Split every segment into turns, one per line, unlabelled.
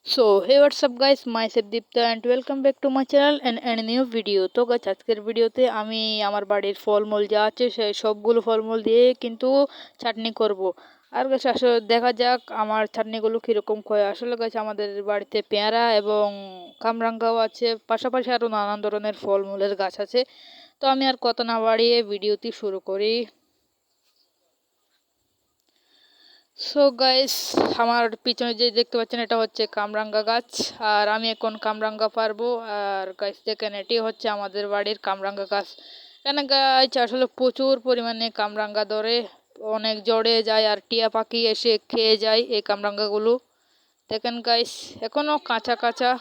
So hey, what's up guys, myself Deepta and welcome back to my channel and a new video। তো গাছ আজকের ভিডিওতে আমি আমার বাড়ির ফলমূল যা আছে সেই সবগুলো ফলমূল দিয়ে কিন্তু চাটনি করব। আর গাছ আসলে দেখা যাক আমার চাটনিগুলো কীরকম হয়। আসলে গাছ আমাদের বাড়িতে পেয়ারা এবং কামরাঙ্গাও আছে, পাশাপাশি আরও নানান ধরনের ফলমূলের গাছ আছে। তো আমি আর কথা না বাড়িয়ে ভিডিওটি শুরু করি। সো গাইস, আমার পিছনে যে দেখতে পাচ্ছেন এটা হচ্ছে কামরাঙ্গা গাছ, আর আমি এখন কামরাঙ্গা পারবো। আর গাইস দেখেন, এটি হচ্ছে আমাদের বাড়ির কামরাঙ্গা গাছ। এখানে গাছ আসলে প্রচুর পরিমাণে কামরাঙ্গা ধরে, অনেক জড়ে যায় আর টিয়া পাখি এসে খেয়ে যায় এই কামরাঙ্গাগুলো। দেখেন গাইস, এখনো কাঁচা কাঁচা,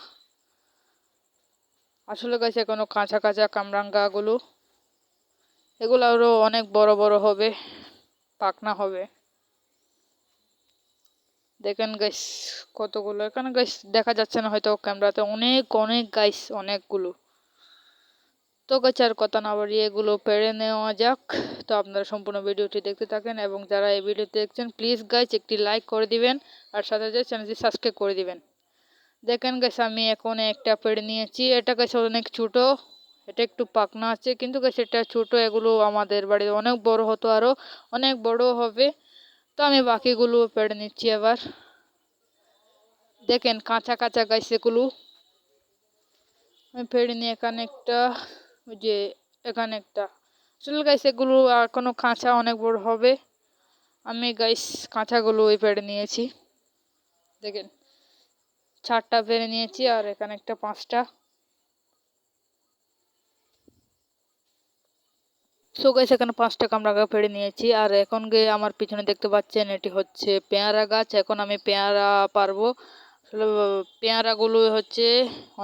আসলে গাইস এখনো কাঁচা কাঁচা কামরাঙ্গাগুলো। এগুলো আরও অনেক বড় বড় হবে, পাকনা হবে। দেখেন গাইস কতগুলো, এখানে গাইস দেখা যাচ্ছে না হয়তো ক্যামেরাতে, অনেক অনেক গাইস, অনেকগুলো। তো গাছ আর কথা না বাড়িয়ে এগুলো পেড়ে নেওয়া যাক। তো আপনারা সম্পূর্ণ ভিডিওটি দেখতে থাকেন এবং যারা এই ভিডিওতে দেখছেন প্লিজ গাইস একটি লাইক করে দিবেন আর সাথে সাথে চ্যানেলটি সাবস্ক্রাইব করে দিবেন। দেখেন গাইস আমি এখন একটা পেড়ে নিয়েছি, এটা গাইস অনেক ছোট, এটা একটু পাকনা আছে কিন্তু গাইস এটা ছোট, এগুলো আমাদের বাড়িতে অনেক বড় হতো, আরো অনেক বড় হবে। তো আমি বাকিগুলো পেড়ে নিচ্ছি এবার। দেখেন কাঁচা কাঁচা গাইস এগুলো আমি পেড়ে নিয়ে এখানে একটা, ওই যে এখানে একটা। আসলে গাইস এগুলো এখনো কাঁচা, অনেক বড় হবে। আমি গাইস কাঁচাগুলো ওই পেড়ে নিয়েছি। দেখেন 4টা পেড়ে নিয়েছি আর এখানে একটা 5টা। সো গাইস এখানে 5টা কামরাঙা পেড়ে নিয়েছি, আর এখন গিয়ে আমার পিছনে দেখতে পাচ্ছেন এটি হচ্ছে পেয়ারা গাছ। এখন আমি পেয়ারা পারবো। আসলে পেয়ারাগুলো হচ্ছে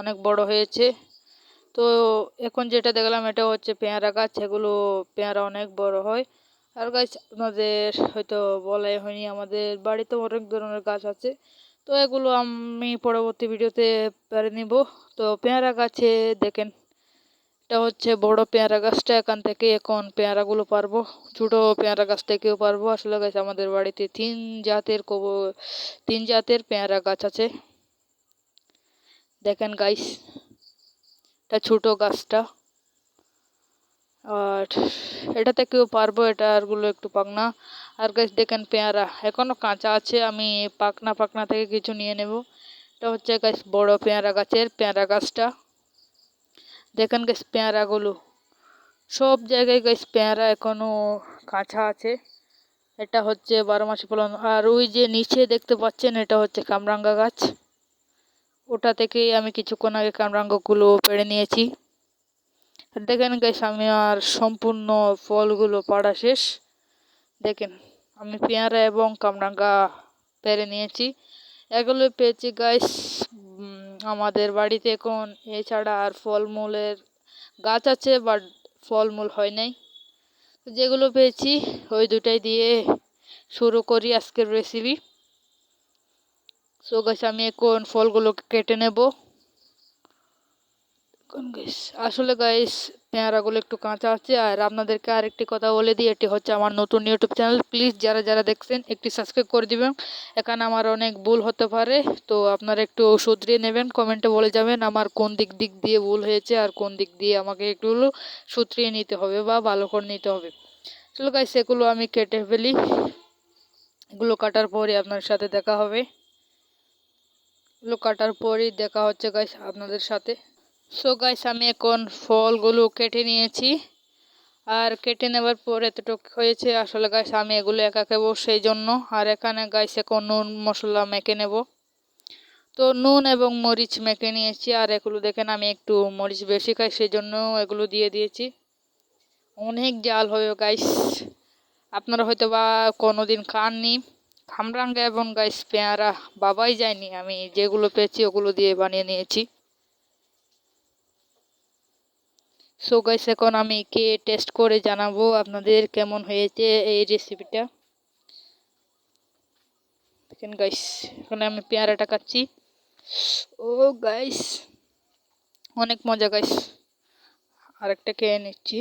অনেক বড় হয়েছে। তো এখন যেটা দেখলাম এটা হচ্ছে পেয়ারা গাছ, এগুলো পেয়ারা অনেক বড় হয়। আর গাছ আপনাদের হয়তো বলাই হয়নি, আমাদের বাড়িতে অনেক ধরনের গাছ আছে। তো এগুলো আমি পরবর্তী ভিডিওতে পেরে নিব। তো পেয়ারা গাছে দেখেন, এটা হচ্ছে বড় পেয়ারা গাছটা, এখান থেকে এখন পেয়ারাগুলো পারবো। ছোট পেয়ারা গাছ থেকেও পারবো। আসলে গাছ আমাদের বাড়িতে তিন জাতের পেয়ারা গাছ আছে। দেখেন গাইস, এটা ছোট গাছটা, আর এটা থেকেও পারবো, এটারগুলো একটু পাকনা। আর গাছ দেখেন পেয়ারা এখনো কাঁচা আছে, আমি পাকনা পাকনা থেকে কিছু নিয়ে নেব। এটা হচ্ছে গাছ বড় পেয়ারা গাছের পেয়ারা গাছটা। দেখেন গাছ পেয়ারাগুলো সব জায়গায়, গাছ পেয়ারা এখনো কাঁচা আছে। এটা হচ্ছে 12 মাসি ফলন। আর ওই যে নিচে দেখতে পাচ্ছেন এটা হচ্ছে কামরাঙ্গা গাছ, ওটা থেকেই আমি কিছুক্ষণ আগে কামরাঙ্গাগুলো পেড়ে নিয়েছি। দেখেন গাইস আমি আর সম্পূর্ণ ফলগুলো পাড়া শেষ। দেখেন আমি পেয়ারা এবং কামরাঙ্গা পেরে নিয়েছি, এগুলো পেয়েছি গাইস আমাদের বাড়িতে। এখন এছাড়া আর ফলমূলের গাছ আছে বাট ফলমূল হয় নাই। যেগুলো পেয়েছি ওই দুটাই দিয়ে শুরু করি আজকের রেসিপি। সো গাইস আমি এখন ফলগুলো কেটে নেব। আসলে গাইস পেয়ারাগুলো একটু কাঁচা আছে। আর আপনাদেরকে আরেকটি কথা বলে দিই, এটি হচ্ছে আমার নতুন ইউটিউব চ্যানেল, প্লিজ যারা যারা দেখছেন একটি সাবস্ক্রাইব করে দিবেন। এখানে আমার অনেক ভুল হতে পারে, তো আপনারা একটু শুধরিয়ে নেবেন, কমেন্টে বলে যাবেন আমার কোন দিক দিক দিয়ে ভুল হয়েছে আর কোন দিক দিয়ে আমাকে একটু শুধরিয়ে নিতে হবে বা ভালো করে নিতে হবে। চলো গাইস এগুলো আমি কেটে ফেলি, এগুলো কাটার পরে আপনার সাথে দেখা হবে। এগুলো কাটার পরেই দেখা হচ্ছে গাইস আপনাদের সাথে। সো গাইস আমি এখন ফলগুলো কেটে নিয়েছি, আর কেটে নেবার পর এতটুকু হয়েছে। আসলে গাইস আমি এগুলো একা খাবো সেই জন্য। আর এখানে গাইস এখন নুন মশলা মেখে নেব। তো নুন এবং মরিচ মেখে নিয়েছি, আর এগুলো দেখেন আমি একটু মরিচ বেশি খাই সেই জন্য এগুলো দিয়ে দিয়েছি। অনেক জাল হয় গাইস, আপনারা হয়তো বা কোনোদিন খাননি। কামরাঙ্গা এবং গাইস পেয়ারা বাবাই যায়নি, আমি যেগুলো পেয়েছি ওগুলো দিয়ে বানিয়ে নিয়েছি। সো গাইস এখন আমি টেস্ট করে জানাবো আপনাদের কেমন হয়েছে এই রেসিপিটা। দেখেন গাইস এখন আমি পেয়ারাটা খাচ্ছি। ও গাইস অনেক মজা গাইস, আরেকটা খেয়ে নিচ্ছি।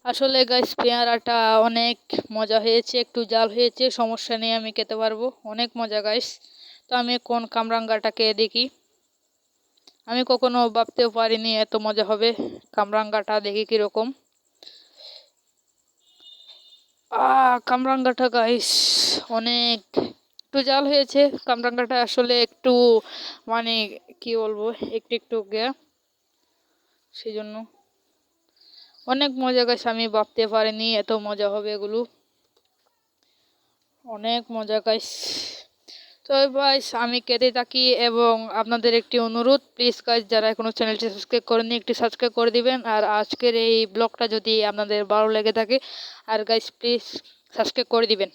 আসলে গাইস পেয়ারাটা অনেক মজা হয়েছে, একটু জাল হয়েছে, সমস্যা নেই আমি খেতে পারবো, অনেক মজা গাইস। তো আমি কোন কামরাঙ্গাটাকে দেখি। আমি কখনো ভাবতেও পারিনি এত মজা হবে। কামরাঙ্গাটা দেখি কিরকম। কামরাঙ্গাটা গাইস অনেক একটু জাল হয়েছে। কামরাঙ্গাটা আসলে একটু মানে কি বলবো, একটু একটু সেই জন্য অনেক মজা গাইস। আমি ভাবতে পারিনি এত মজা হবে এগুলো, অনেক মজা গাইস। তো গাইস আমি কেটে থাকি এবং আপনাদের একটি অনুরোধ, প্লিজ গাইস যারা এখনো চ্যানেলটি সাবস্ক্রাইব করেননি একটি সাবস্ক্রাইব করে দিবেন। আর আজকের এই ব্লগটা যদি আপনাদের ভালো লেগে থাকে আর গাইস প্লিজ সাবস্ক্রাইব করে দিবেন।